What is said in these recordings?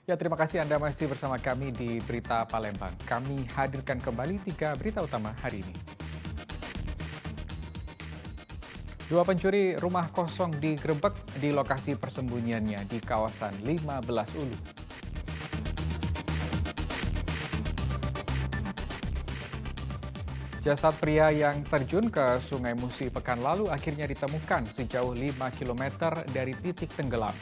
Ya, terima kasih Anda masih bersama kami di Berita Palembang. Kami hadirkan kembali 3 berita utama hari ini. Dua pencuri rumah kosong digerebek di lokasi persembunyiannya di kawasan 15 Ulu. Jasad pria yang terjun ke Sungai Musi pekan lalu akhirnya ditemukan sejauh 5 km dari titik tenggelam.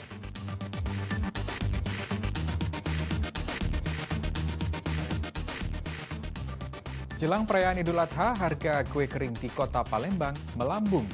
Jelang perayaan Idul Adha, harga kue kering di kota Palembang melambung.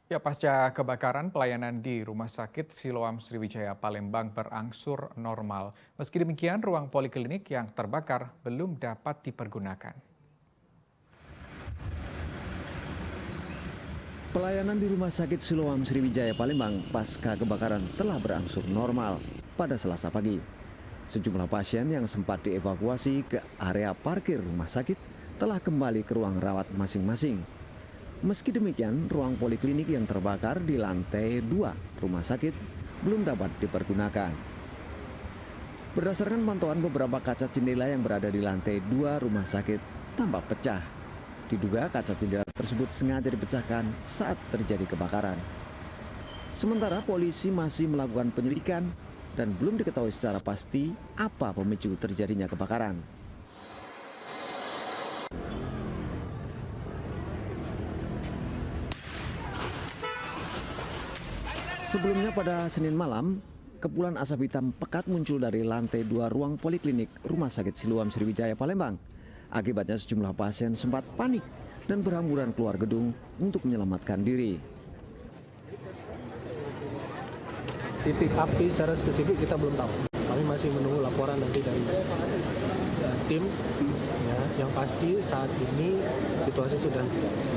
Ya, pasca kebakaran, pelayanan di Rumah Sakit Siloam Sriwijaya Palembang berangsur normal. Meski demikian, ruang poliklinik yang terbakar belum dapat dipergunakan. Pelayanan di Rumah Sakit Siloam Sriwijaya Palembang pasca kebakaran telah berangsur normal pada Selasa pagi. Sejumlah pasien yang sempat dievakuasi ke area parkir rumah sakit telah kembali ke ruang rawat masing-masing. Meski demikian, ruang poliklinik yang terbakar di lantai 2 rumah sakit belum dapat dipergunakan. Berdasarkan pantauan, beberapa kaca jendela yang berada di lantai 2 rumah sakit tampak pecah. Diduga kaca jendela tersebut sengaja dipecahkan saat terjadi kebakaran. Sementara polisi masih melakukan penyelidikan dan belum diketahui secara pasti apa pemicu terjadinya kebakaran. Sebelumnya pada Senin malam, kepulan asap hitam pekat muncul dari lantai 2 ruang poliklinik Rumah Sakit Siloam Sriwijaya Palembang. Akibatnya sejumlah pasien sempat panik dan berhamburan keluar gedung untuk menyelamatkan diri. Titik api secara spesifik kita belum tahu. Kami masih menunggu laporan nanti dari tim. Ya, yang pasti saat ini situasi sudah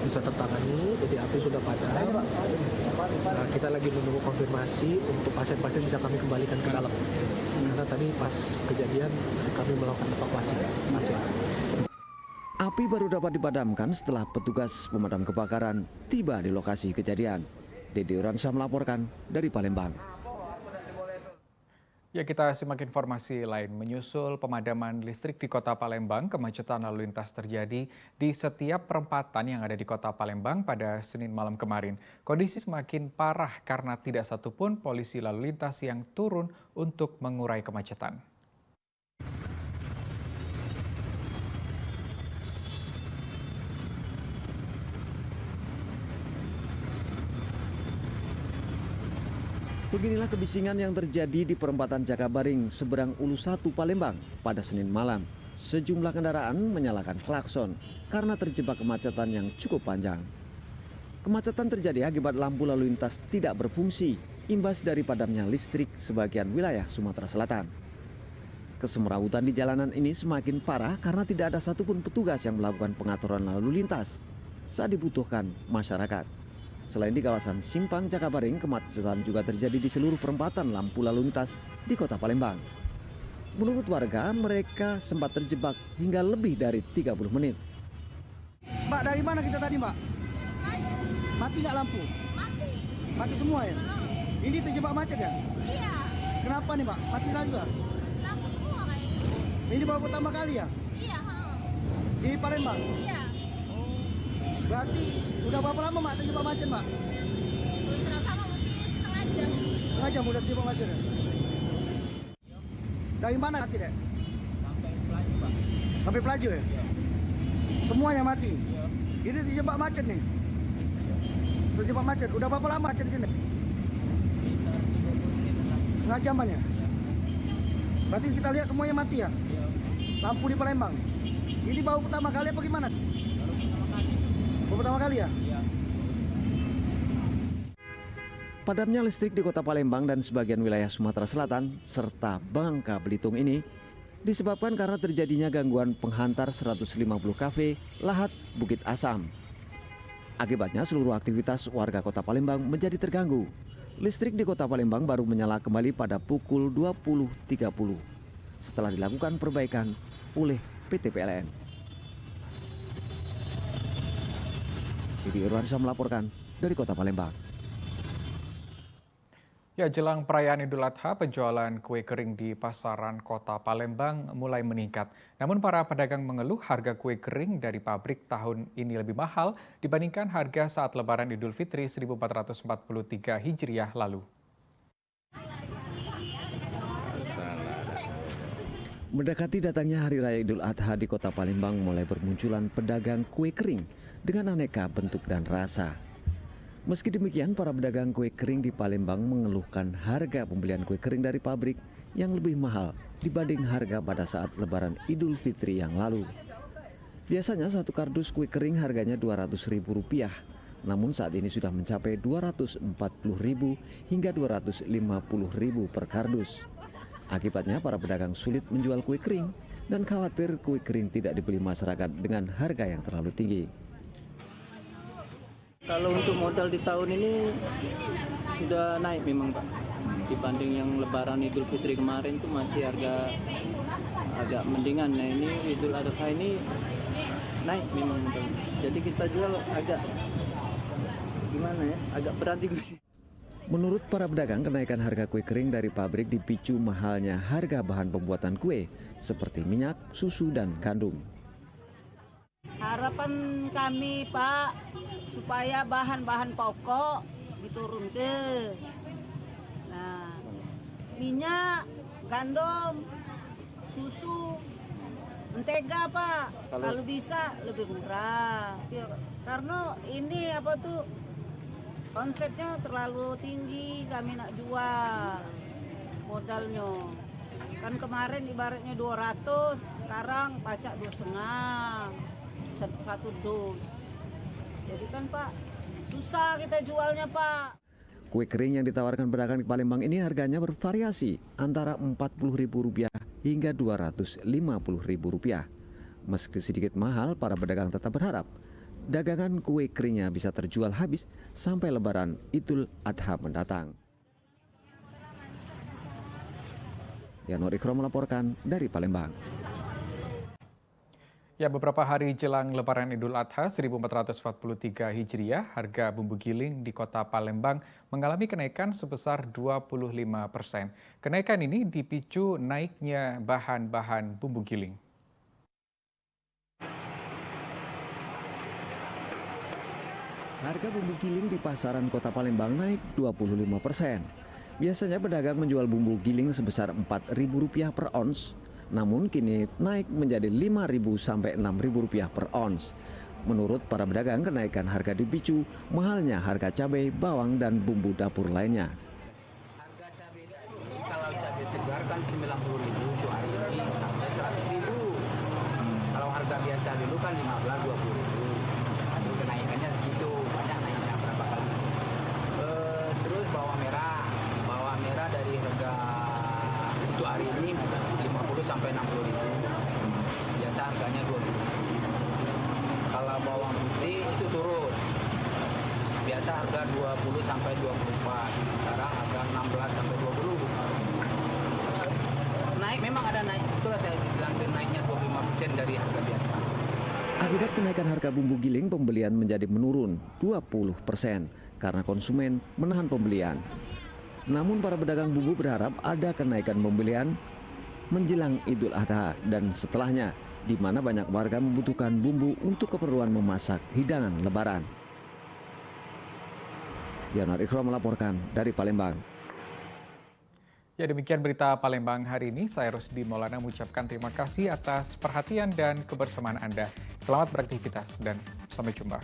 bisa tertangani, jadi api sudah padam. Nah, kita lagi menunggu konfirmasi untuk pasien-pasien bisa kami kembalikan ke dalam. Karena tadi pas kejadian kami melakukan evakuasi pasien. Api baru dapat dipadamkan setelah petugas pemadam kebakaran tiba di lokasi kejadian. Dede Uransyah melaporkan dari Palembang. Ya, kita simak informasi lain. Menyusul pemadaman listrik di kota Palembang, kemacetan lalu lintas terjadi di setiap perempatan yang ada di kota Palembang pada Senin malam kemarin. Kondisi semakin parah karena tidak satupun polisi lalu lintas yang turun untuk mengurai kemacetan. Beginilah kebisingan yang terjadi di perempatan Jakabaring seberang Ulu 1 Palembang pada Senin malam. Sejumlah kendaraan menyalakan klakson karena terjebak kemacetan yang cukup panjang. Kemacetan terjadi akibat lampu lalu lintas tidak berfungsi, imbas dari padamnya listrik sebagian wilayah Sumatera Selatan. Kesemrawutan di jalanan ini semakin parah karena tidak ada satupun petugas yang melakukan pengaturan lalu lintas saat dibutuhkan masyarakat. Selain di kawasan Simpang Jakabaring, kemacetan juga terjadi di seluruh perempatan lampu lalu lintas di kota Palembang. Menurut warga, mereka sempat terjebak hingga lebih dari 30 menit. Mbak, dari mana kita tadi, Mbak? Mati nggak lampu? Mati. Mati semua ya? Ini terjebak macet ya? Iya. Kenapa nih, Mbak? Mati lagi ya? Lampu semua kayaknya. Ini baru pertama kali ya? Iya, Di Palembang? Iya. Berarti udah berapa lama, Mbak, terjebak macet, Mbak? Sama mungkin setengah jam. Setengah jam udah terjebak macet ya? Dari mana mati, Dek? Sampai Pelaju, Pak. Sampai Pelaju ya? Iya. Semua yang mati? Iya. Ini terjebak macet nih? Terjebak macet. Udah berapa lama macet di sini? Sekitar 30 menit lah. Setengah jaman ya? Berarti kita lihat semuanya mati ya? Iya. Lampu di Palembang. Ini baru pertama kali apa gimana? Baru pertama kali. Baru pertama kali ya? Iya. Padamnya listrik di kota Palembang dan sebagian wilayah Sumatera Selatan serta Bangka Belitung ini disebabkan karena terjadinya gangguan penghantar 150 kafe Lahat Bukit Asam. Akibatnya seluruh aktivitas warga kota Palembang menjadi terganggu. Listrik di kota Palembang baru menyala kembali pada pukul 20.30. setelah dilakukan perbaikan oleh PT PLN. Didi Irwansyah melaporkan dari Kota Palembang. Ya, jelang perayaan Idul Adha, penjualan kue kering di pasaran Kota Palembang mulai meningkat. Namun para pedagang mengeluh harga kue kering dari pabrik tahun ini lebih mahal dibandingkan harga saat Lebaran Idul Fitri 1443 Hijriah lalu. Mendekati datangnya Hari Raya Idul Adha di Kota Palembang mulai bermunculan pedagang kue kering dengan aneka bentuk dan rasa. Meski demikian, para pedagang kue kering di Palembang mengeluhkan harga pembelian kue kering dari pabrik yang lebih mahal dibanding harga pada saat Lebaran Idul Fitri yang lalu. Biasanya satu kardus kue kering harganya Rp200.000, namun saat ini sudah mencapai Rp240.000 hingga Rp250.000 per kardus. Akibatnya para pedagang sulit menjual kue kering dan khawatir kue kering tidak dibeli masyarakat dengan harga yang terlalu tinggi. Kalau untuk modal di tahun ini sudah naik memang Pak. Dibanding yang Lebaran Idul Fitri kemarin tuh masih harga agak mendingan. Nah ini Idul Adha ini naik memang modal. Jadi kita jual agak gimana ya? Agak berat juga sih. Menurut para pedagang, kenaikan harga kue kering dari pabrik dipicu mahalnya harga bahan pembuatan kue seperti minyak, susu, dan gandum. Harapan kami Pak, supaya bahan-bahan pokok diturunkan. Nah, minyak, gandum, susu, mentega Pak, kalau bisa lebih murah. Karena ini apa tuh, konsepnya terlalu tinggi, kami nak jual modalnya. Kan kemarin ibaratnya 200, sekarang pajak 2,5. Satu dus. Jadi kan Pak, susah kita jualnya Pak. Kue kering yang ditawarkan pedagang di Palembang ini harganya bervariasi antara Rp40.000 hingga Rp250.000. Meski sedikit mahal, para pedagang tetap berharap dagangan kue keringnya bisa terjual habis sampai Lebaran Idul Adha mendatang. Yanur Ikro melaporkan dari Palembang. Ya, beberapa hari jelang Lebaran Idul Adha 1443 Hijriah, harga bumbu giling di Kota Palembang mengalami kenaikan sebesar 25%. Kenaikan ini dipicu naiknya bahan-bahan bumbu giling. Harga bumbu giling di pasaran Kota Palembang naik 25%. Biasanya pedagang menjual bumbu giling sebesar Rp4.000 per ons. Namun kini naik menjadi Rp5.000 sampai Rp6.000 per ons. Menurut para pedagang, kenaikan harga dipicu mahalnya harga cabai, bawang, dan bumbu dapur lainnya. Harga cabai ini kalau cabai segar kan Rp90.000 untuk hari ini sampai Rp100.000. Kalau harga biasa dulu kan Rp15.000, Rp20.000. Itu kenaikannya segitu, banyak naiknya berapa kali. Terus bawang merah dari harga untuk hari ini 50 sampai 60.000. Biasa harganya 20. Kalau bawang putih itu turun. Biasa harga 20 sampai 24. Sekarang harga 16 sampai 20. Naik memang ada naik. Itulah saya bilang naiknya 25% dari harga biasa. Akibat kenaikan harga bumbu giling, pembelian menjadi menurun 20% karena konsumen menahan pembelian. Namun para pedagang bumbu berharap ada kenaikan pembelian menjelang Idul Adha dan setelahnya, di mana banyak warga membutuhkan bumbu untuk keperluan memasak hidangan Lebaran. Yanur Ikro melaporkan dari Palembang. Ya, demikian berita Palembang hari ini. Saya Rusdi Maulana mengucapkan terima kasih atas perhatian dan kebersamaan Anda. Selamat beraktivitas dan sampai jumpa.